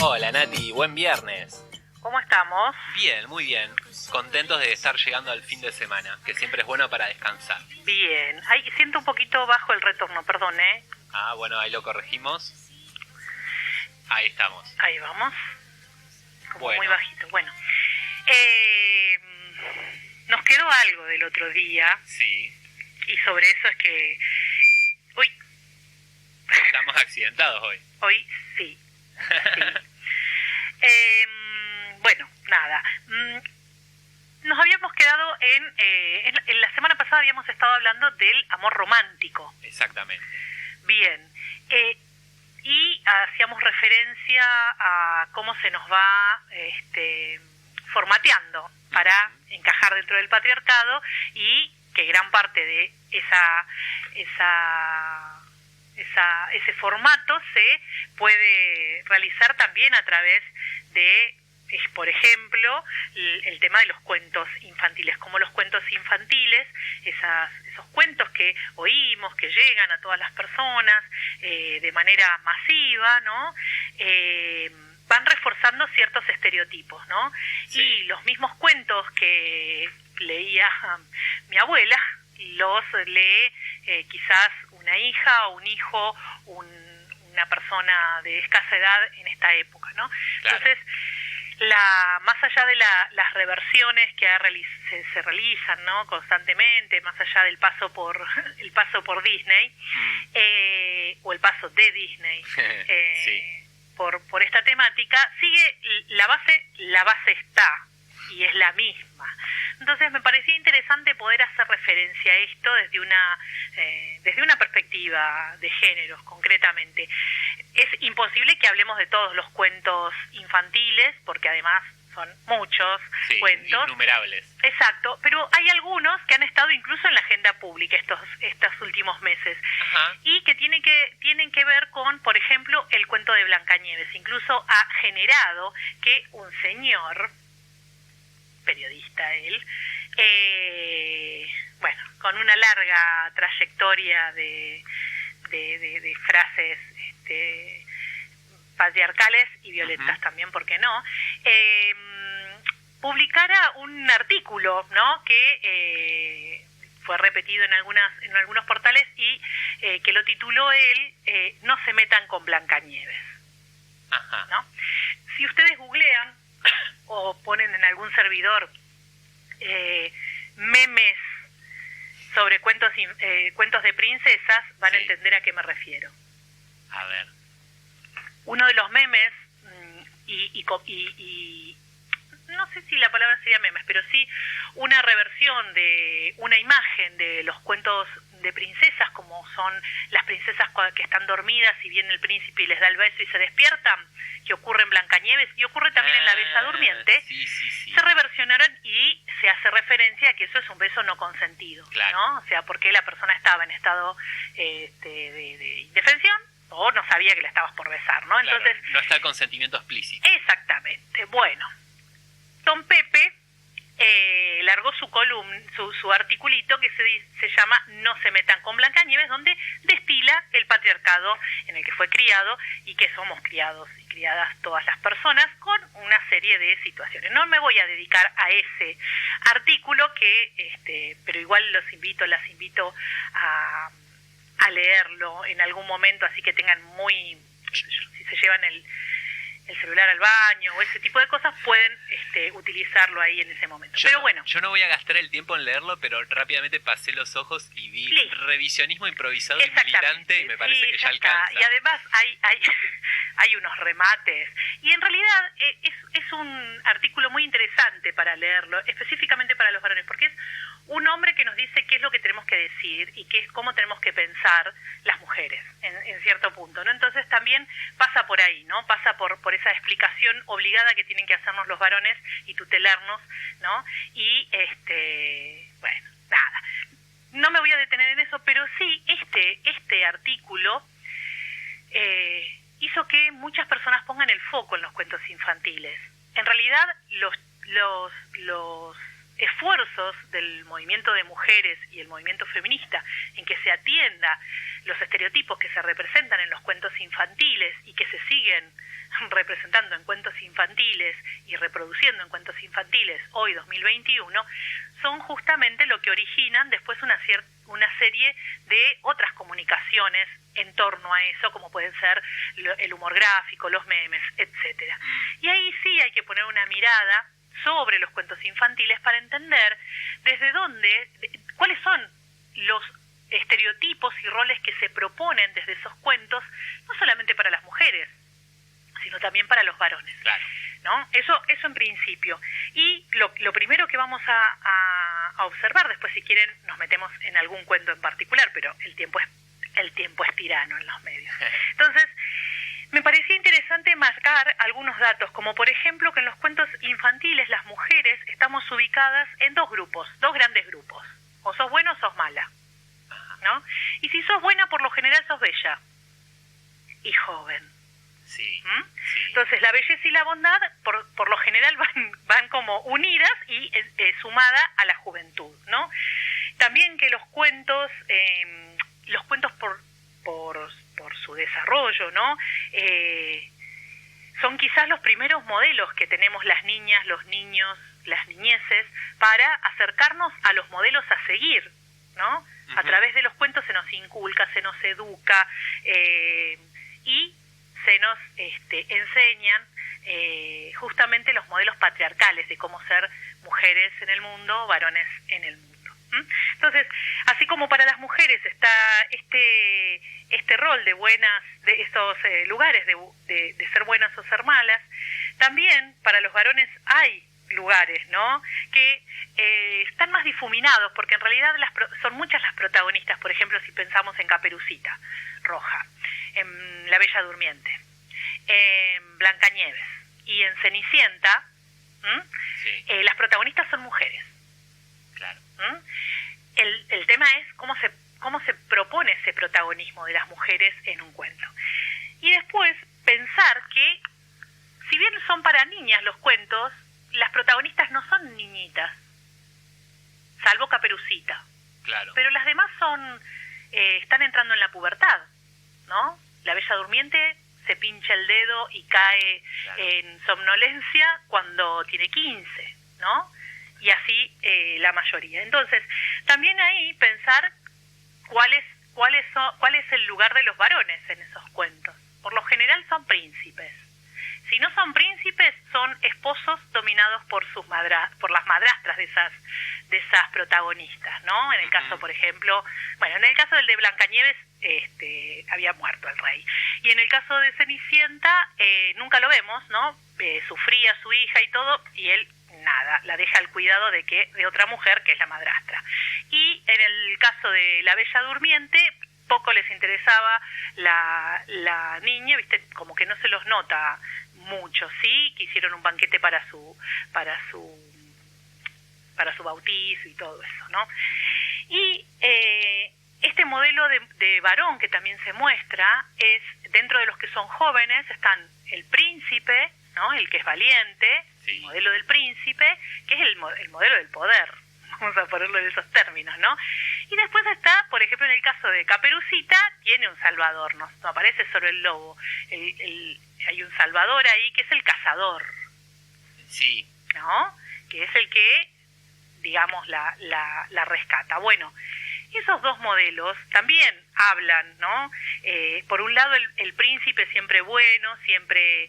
Hola Nati, buen viernes. ¿Cómo estamos? Bien, muy bien. Contentos de estar llegando al fin de semana, que siempre es bueno para descansar. Bien. Ay, siento un poquito bajo el retorno, perdón, ¿eh? Ah, bueno, ahí lo corregimos. Ahí estamos. Ahí vamos. Como Bueno. muy bajito. Bueno. Nos quedó algo del otro día. Sí. Y sobre eso es que... Uy, Estamos accidentados hoy. hoy sí. Bueno, nada. Nos habíamos quedado en la semana pasada habíamos estado hablando del amor romántico. Exactamente. Bien. Y hacíamos referencia a cómo se nos va formateando para encajar dentro del patriarcado y que gran parte de ese formato se puede realizar también a través de, por ejemplo, el tema de los cuentos infantiles, como los cuentos infantiles, esos cuentos que oímos, que llegan a todas las personas de manera masiva, ¿no? Van reforzando ciertos estereotipos, ¿no? Sí. Y los mismos cuentos que leía mi abuela, los lee quizás una hija o un hijo, una persona de escasa edad en esta época, ¿no? Claro. Entonces, más allá de las reversiones que se realizan, ¿no? Constantemente, más allá del paso por Disney, o el paso de Disney, Sí. por esta temática, sigue la base está y es la misma. Entonces me parecía interesante poder hacer referencia a esto desde una perspectiva de géneros, concretamente. Es imposible que hablemos de todos los cuentos infantiles, porque además son muchos cuentos. Innumerables. Exacto, pero hay algunos que han estado incluso en la agenda pública estos últimos meses. Ajá. Y que tienen que ver con, por ejemplo, el cuento de Blancanieves. Incluso ha generado que un señor, periodista él, con una larga trayectoria de frases patriarcales y violentas también, ¿por qué no? Publicara un artículo, ¿no? Que fue repetido en algunos portales y que lo tituló él No se metan con Blancanieves. Ajá. ¿No? Si ustedes googlean o ponen en algún servidor memes sobre cuentos de princesas, van a entender a qué me refiero. A ver. Uno de los memes, y no sé si la palabra sería memes, pero sí una reversión de una imagen de los cuentos de princesas, como son las princesas que están dormidas y viene el príncipe y les da el beso y se despiertan, que ocurre en Blancanieves y ocurre también en La Bella Durmiente. Sí. Se reversionaron y se hace referencia a que eso es un beso no consentido, claro, ¿no? O sea, porque la persona estaba en estado de indefensión o no sabía que la estabas por besar, ¿no? Claro, Entonces, no está el consentimiento explícito. exactamente. Bueno, Don Pepe largó su articulito que se llama No se metan con Blancanieves, donde destila el patriarcado en el que fue criado y que somos criados y criadas todas las personas con una serie de situaciones. No me voy a dedicar a ese artículo pero igual las invito a leerlo en algún momento, así que tengan si se llevan el celular al baño o ese tipo de cosas, pueden utilizarlo ahí en ese momento. Pero bueno. Yo no voy a gastar el tiempo en leerlo, pero rápidamente pasé los ojos y vi revisionismo improvisado y militante y me parece que ya alcanza. Y además hay unos remates. Y en realidad es un artículo muy interesante para leerlo, específicamente para los varones, porque es un hombre que nos dice qué es lo que tenemos que decir y qué es cómo tenemos que pensar las mujeres en cierto punto, ¿no? Entonces también pasa por ahí, ¿no? Pasa por esa explicación obligada que tienen que hacernos los varones y tutelarnos, ¿no? Y bueno, nada. No me voy a detener en eso, pero sí este artículo hizo que muchas personas pongan el foco en los cuentos infantiles. En realidad los esfuerzos del movimiento de mujeres y el movimiento feminista en que se atienda los estereotipos que se representan en los cuentos infantiles y que se siguen representando en cuentos infantiles y reproduciendo en cuentos infantiles hoy 2021, son justamente lo que originan después una serie de otras comunicaciones en torno a eso, como pueden ser el humor gráfico, los memes, etcétera. Y ahí sí hay que poner una mirada sobre los cuentos infantiles para entender desde dónde, cuáles son los estereotipos y roles que se proponen desde esos cuentos, no solamente para las mujeres, sino también para los varones. Claro. ¿No? Eso en principio. Y lo primero que vamos a observar, después si quieren nos metemos en algún cuento en particular, pero el tiempo es tirano en los medios. Entonces, me parecía interesante marcar algunos datos, como por ejemplo que en los cuentos infantiles las mujeres estamos ubicadas en dos grandes grupos. O sos buena o sos mala, ¿no? Y si sos buena, por lo general sos bella y joven. Sí, sí. Entonces la belleza y la bondad por lo general van como unidas y sumada a la juventud, ¿no? También que los cuentos por su desarrollo, ¿no? Son quizás los primeros modelos que tenemos las niñas, los niños, las niñeces, para acercarnos a los modelos a seguir, ¿no? Uh-huh. A través de los cuentos se nos inculca, se nos educa y se nos enseñan justamente los modelos patriarcales de cómo ser mujeres en el mundo, varones en el mundo. Entonces, así como para las mujeres está este rol de estos lugares de ser buenas o ser malas, también para los varones hay lugares, ¿no? Que están más difuminados, porque en realidad son muchas las protagonistas. Por ejemplo, si pensamos en Caperucita Roja, en La Bella Durmiente, en Blancanieves y en Cenicienta, sí. Las protagonistas son mujeres. Claro. El tema es cómo se propone ese protagonismo de las mujeres en un cuento. Y después pensar que, si bien son para niñas los cuentos, las protagonistas no son niñitas, salvo Caperucita. Claro. Pero las demás están entrando en la pubertad, ¿no? La Bella Durmiente se pincha el dedo y cae en somnolencia cuando tiene 15, ¿no? Y así la mayoría. Entonces, también ahí pensar cuál es el lugar de los varones en esos cuentos. Por lo general son príncipes. Si no son príncipes, son esposos dominados por las madrastras de esas protagonistas, ¿no? En el caso, por ejemplo, en el caso del de Blancanieves, había muerto el rey. Y en el caso de Cenicienta, nunca lo vemos, ¿no? Sufría su hija y todo, y él nada, la deja al cuidado de otra mujer que es la madrastra. Y en el caso de La Bella Durmiente, poco les interesaba la niña, viste, como que no se los nota mucho, sí, que hicieron un banquete para su bautizo y todo eso, ¿no? Y este modelo de varón que también se muestra es, dentro de los que son jóvenes, están el príncipe, ¿no? El que es valiente, sí. El modelo del príncipe, que es el modelo del poder, vamos a ponerlo en esos términos, ¿no? Y después está, por ejemplo, en el caso de Caperucita, tiene un salvador, no aparece solo el lobo, hay un salvador ahí que es el cazador, sí, ¿no? Que es el que, digamos, la rescata. Bueno, esos dos modelos también hablan, ¿no? Por un lado, el príncipe siempre bueno, siempre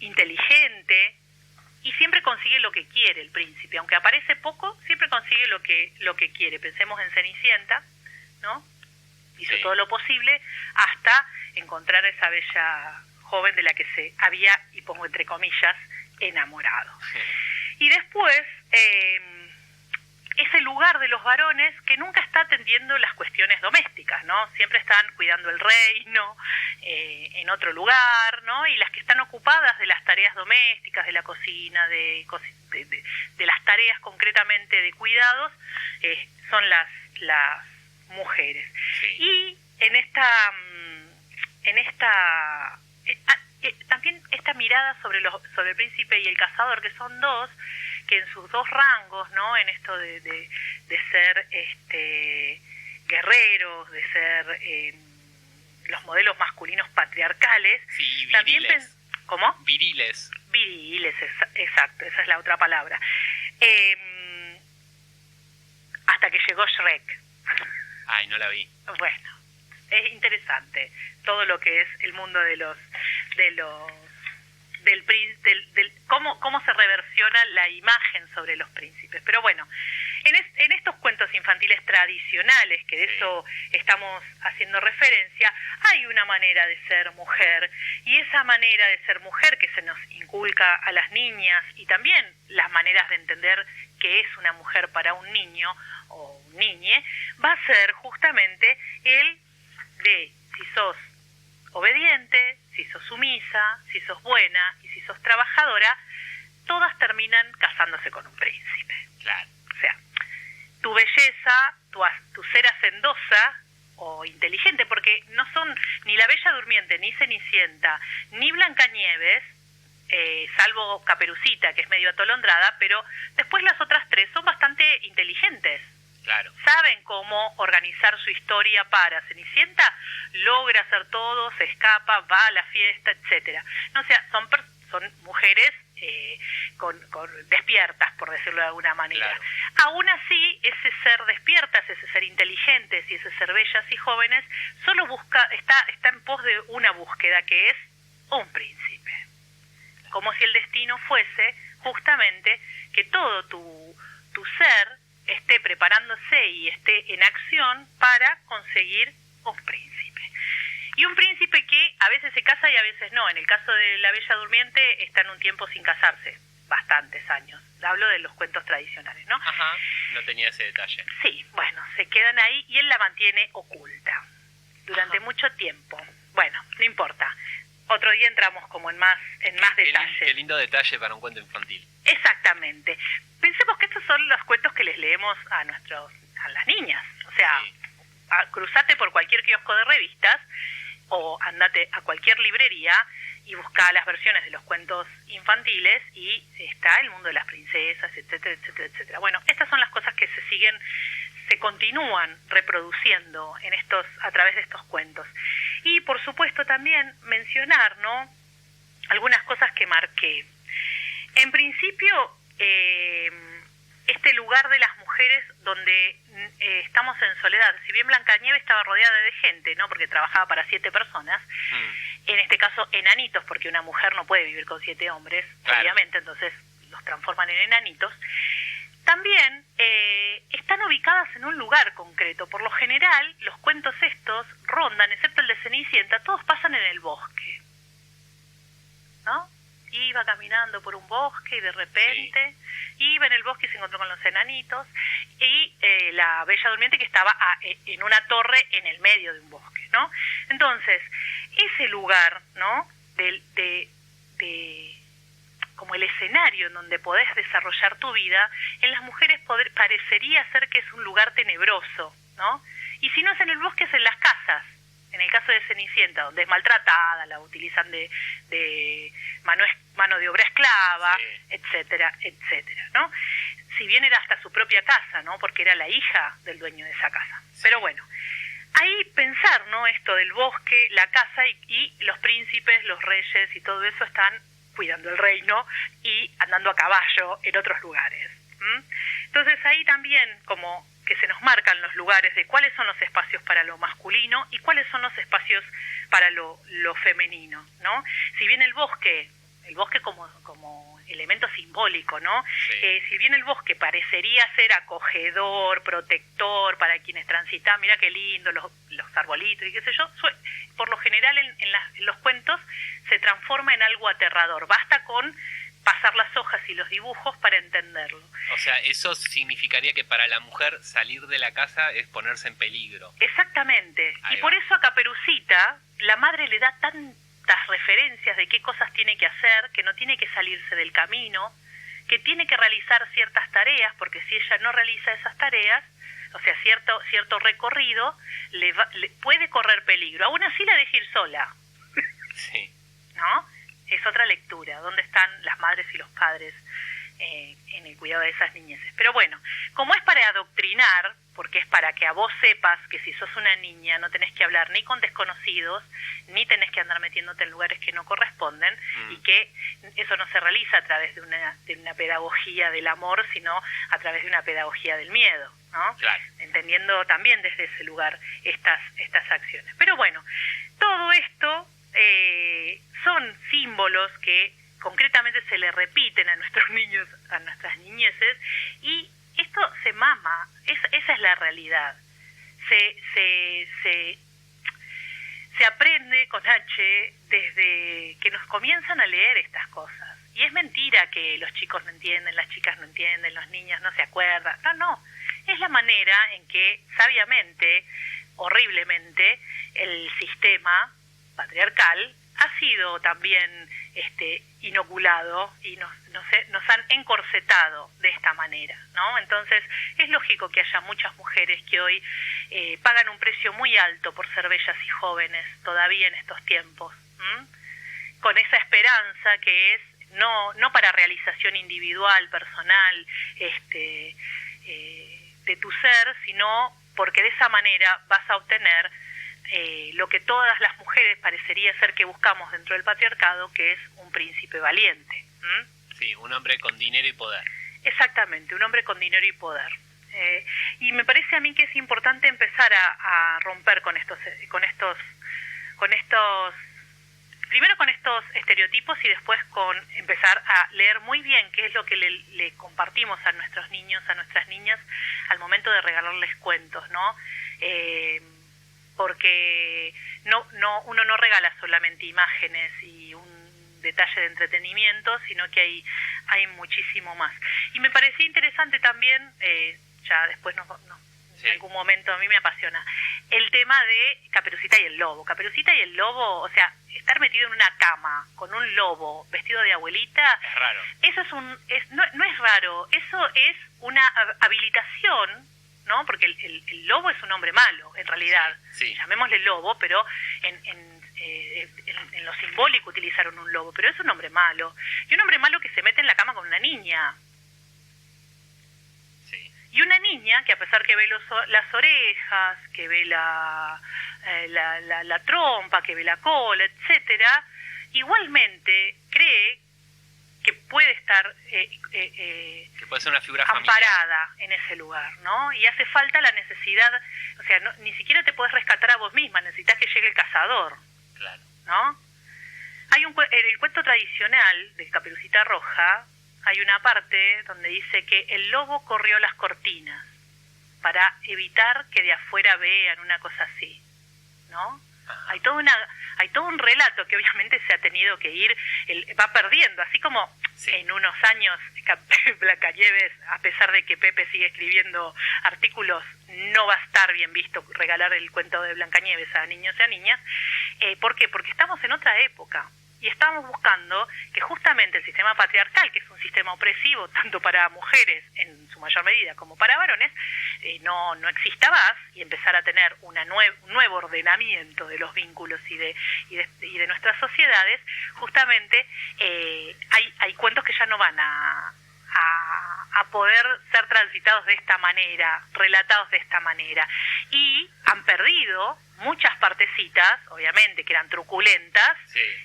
inteligente, y siempre consigue lo que quiere el príncipe. Aunque aparece poco, siempre consigue lo que quiere. Pensemos en Cenicienta, ¿no? Hizo todo lo posible hasta encontrar a esa bella joven de la que se había, y pongo entre comillas, enamorado. Y después, ese lugar de los varones que nunca está atendiendo las cuestiones domésticas, ¿no? Siempre están cuidando el reino, en otro lugar, ¿no? Y las que están ocupadas de las tareas domésticas, de la cocina, de las tareas concretamente de cuidados, son las también esta mirada sobre el príncipe y el cazador, que son dos, que en sus dos rangos, ¿no? En esto de ser guerreros, de ser los modelos masculinos patriarcales. Sí, también ¿cómo? Viriles. Viriles, exacto, esa es la otra palabra. Hasta que llegó Shrek. Ay, no la vi. Bueno, es interesante todo lo que es el mundo cómo se reversiona la imagen sobre los príncipes. Pero bueno, en estos cuentos infantiles tradicionales, que de eso estamos haciendo referencia, hay una manera de ser mujer, y esa manera de ser mujer que se nos inculca a las niñas, y también las maneras de entender qué es una mujer para un niño o un niñe, va a ser justamente el de si sos obediente, si sos sumisa, si sos buena y si sos trabajadora, todas terminan casándose con un príncipe. Claro. O sea, tu belleza, tu ser hacendosa o inteligente, porque no son ni la Bella Durmiente, ni Cenicienta, ni Blancanieves, salvo Caperucita, que es medio atolondrada, pero después las otras tres son bastante inteligentes. Claro. Saben cómo organizar su historia para Cenicienta, logra hacer todo, se escapa, va a la fiesta, etcétera. No, o sea, son mujeres con despiertas, por decirlo de alguna manera. Claro. Aún así, ese ser despiertas, ese ser inteligentes y ese ser bellas y jóvenes, solo está en pos de una búsqueda, que es un príncipe. Como si el destino fuese justamente que todo tu ser esté preparándose y esté en acción para conseguir un príncipe. Y un príncipe que a veces se casa y a veces no. En el caso de la Bella Durmiente está en un tiempo sin casarse, bastantes años. Hablo de los cuentos tradicionales, ¿no? Ajá, no tenía ese detalle. Sí, bueno, se quedan ahí y él la mantiene oculta durante mucho tiempo. Bueno, no importa. Otro día entramos como en más detalles. Qué lindo detalle para un cuento infantil. Exactamente. Pensemos que estos son los cuentos que les leemos a las niñas. O sea, sí. Cruzate por cualquier kiosco de revistas o andate a cualquier librería y busca las versiones de los cuentos infantiles y está el mundo de las princesas, etcétera, etcétera, etcétera. Bueno, estas son las cosas que se continúan reproduciendo a través de estos cuentos. Y por supuesto también mencionar, ¿no?, algunas cosas que marqué. En principio, este lugar de las mujeres donde estamos en soledad. Si bien Blancanieves estaba rodeada de gente, ¿no?, porque trabajaba para 7 personas, en este caso enanitos, porque una mujer no puede vivir con 7 hombres, claro, obviamente, entonces los transforman en enanitos. También están ubicadas en un lugar concreto. Por lo general, los cuentos estos rondan, excepto el de Cenicienta, todos pasan en el bosque, ¿no? Iba caminando por un bosque y de repente iba en el bosque y se encontró con los enanitos y la Bella Durmiente, que estaba en una torre en el medio de un bosque, ¿no? Entonces, ese lugar, ¿no?, como el escenario en donde podés desarrollar tu vida, en las mujeres parecería ser que es un lugar tenebroso, ¿no? Y si no es en el bosque, es en las casas. En el caso de Cenicienta, donde es maltratada, la utilizan de mano de obra esclava, etcétera, etcétera, ¿no? Si bien era hasta su propia casa, ¿no?, porque era la hija del dueño de esa casa. Pero bueno, ahí pensar, ¿no?, esto del bosque, la casa y los príncipes, los reyes y todo eso están cuidando el reino y andando a caballo en otros lugares. Entonces ahí también como que se nos marcan los lugares de cuáles son los espacios para lo masculino y cuáles son los espacios para lo femenino, ¿no? Si bien el bosque como elemento simbólico, ¿no? Sí. Si bien el bosque parecería ser acogedor, protector para quienes transitan, mira qué lindo, los arbolitos y qué sé yo, por lo general en los cuentos se transforma en algo aterrador. Basta con pasar las hojas y los dibujos para entenderlo. O sea, eso significaría que para la mujer salir de la casa es ponerse en peligro. Exactamente. Ahí y por eso a Caperucita la madre le da tantas referencias de qué cosas tiene que hacer, que no tiene que salirse del camino, que tiene que realizar ciertas tareas, porque si ella no realiza esas tareas, o sea, cierto recorrido, le puede correr peligro. Aún así la deja ir sola. Sí. ¿No? es otra lectura, dónde están las madres y los padres en el cuidado de esas niñeces. Pero bueno, como es para adoctrinar, porque es para que a vos sepas que si sos una niña no tenés que hablar ni con desconocidos, ni tenés que andar metiéndote en lugares que no corresponden, y que eso no se realiza a través de una pedagogía del amor, sino a través de una pedagogía del miedo, ¿no? Claro. Entendiendo también desde ese lugar estas acciones. Pero bueno, todo esto son símbolos que concretamente se le repiten a nuestros niños, a nuestras niñeces, y esto se mama, esa es la realidad. Se aprende con H desde que nos comienzan a leer estas cosas. Y es mentira que los chicos no entienden, las chicas no entienden, los niños no se acuerdan. No. Es la manera en que, sabiamente, horriblemente, el sistema patriarcal ha sido también inoculado y nos han encorsetado de esta manera, ¿no? Entonces es lógico que haya muchas mujeres que hoy pagan un precio muy alto por ser bellas y jóvenes todavía en estos tiempos, con esa esperanza que es no para realización individual, personal, de tu ser, sino porque de esa manera vas a obtener lo que todas las mujeres parecería ser que buscamos dentro del patriarcado, que es un príncipe valiente. Sí, un hombre con dinero y poder. Exactamente, un hombre con dinero y poder. Y me parece a mí que es importante empezar a romper con estos primero con estos estereotipos y después con empezar a leer muy bien qué es lo que le compartimos a nuestros niños, a nuestras niñas al momento de regalarles cuentos, ¿no? Porque uno no regala solamente imágenes y un detalle de entretenimiento, sino que hay muchísimo más. Y me parecía interesante también, ya después en algún momento a mí me apasiona, el tema de Caperucita y el Lobo. Caperucita y el Lobo, o sea, estar metido en una cama con un lobo vestido de abuelita, es raro. Eso no es raro, eso es una habilitación, ¿no? Porque el lobo es un hombre malo, en realidad. Sí. Llamémosle lobo, pero en lo simbólico utilizaron un lobo, pero es un hombre malo. Y un hombre malo que se mete en la cama con una niña. Sí. Y una niña que, a pesar que ve las orejas, que ve la trompa, que ve la cola, etcétera, igualmente cree que puede estar que puede ser una figura amparada familiar en ese lugar, ¿no? Y hace falta la necesidad, o sea, ni siquiera te puedes rescatar a vos misma, necesitas que llegue el cazador, claro, ¿no? En el cuento tradicional de Caperucita Roja hay una parte donde dice que el lobo corrió las cortinas para evitar que de afuera vean, una cosa así, ¿no? Hay todo un relato que obviamente se ha tenido que ir, va perdiendo, así como en unos años Blancanieves, a pesar de que Pepe sigue escribiendo artículos, no va a estar bien visto regalar el cuento de Blancanieves a niños y a niñas. ¿Por qué? Porque estamos en otra época y estamos buscando que justamente el sistema patriarcal, que es un sistema opresivo tanto para mujeres en su mayor medida como para varones, no exista más y empezar a tener un nuevo ordenamiento de los vínculos y de nuestras sociedades. Justamente hay cuentos que ya no van a poder ser transitados de esta manera, relatados de esta manera, y han perdido muchas partecitas, obviamente, que eran truculentas,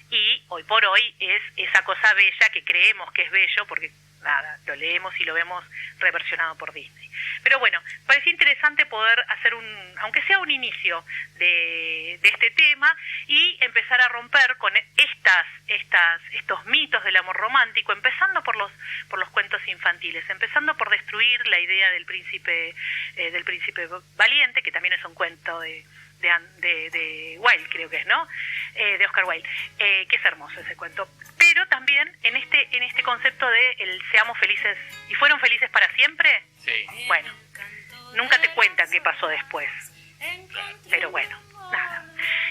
y hoy por hoy es esa cosa bella que creemos que es bello, porque nada, lo leemos y lo vemos reversionado por Disney. Pero bueno, parecía interesante poder hacer aunque sea un inicio de este tema, y empezar a romper con estos mitos del amor romántico, empezando por los cuentos infantiles, empezando por destruir la idea del príncipe valiente, que también es un cuento de Wilde, creo que es, ¿no? De Oscar Wilde, que es hermoso ese cuento. Pero también en este concepto de el seamos felices, ¿y fueron felices para siempre? Sí. Bueno, nunca te cuentan qué pasó después. Pero bueno, nada.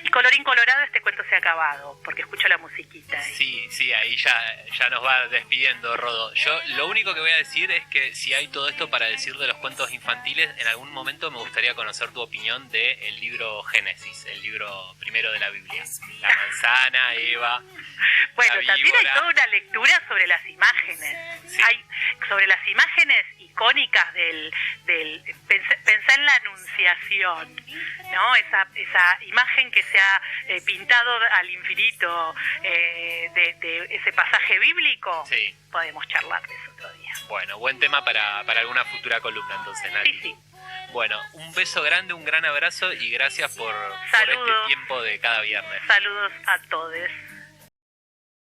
Y con colorín colorado, este cuento se ha acabado, porque escucho la musiquita. Sí, ahí ya nos va despidiendo, Rodo. Yo lo único que voy a decir es que si hay todo esto para decir de los cuentos infantiles, en algún momento me gustaría conocer tu opinión del libro Génesis, el libro primero de la Biblia. La manzana, Eva. Bueno, la también hay toda una lectura sobre las imágenes. Sí. Hay sobre las imágenes icónicas del pensá en la Anunciación, ¿no? Esa imagen que se ha pintado al infinito de ese pasaje bíblico. Sí. Podemos charlar de eso otro día. Bueno, buen tema para alguna futura columna entonces, Nati. Sí. Bueno, un beso grande, un gran abrazo y gracias por este tiempo de cada viernes. Saludos a todos.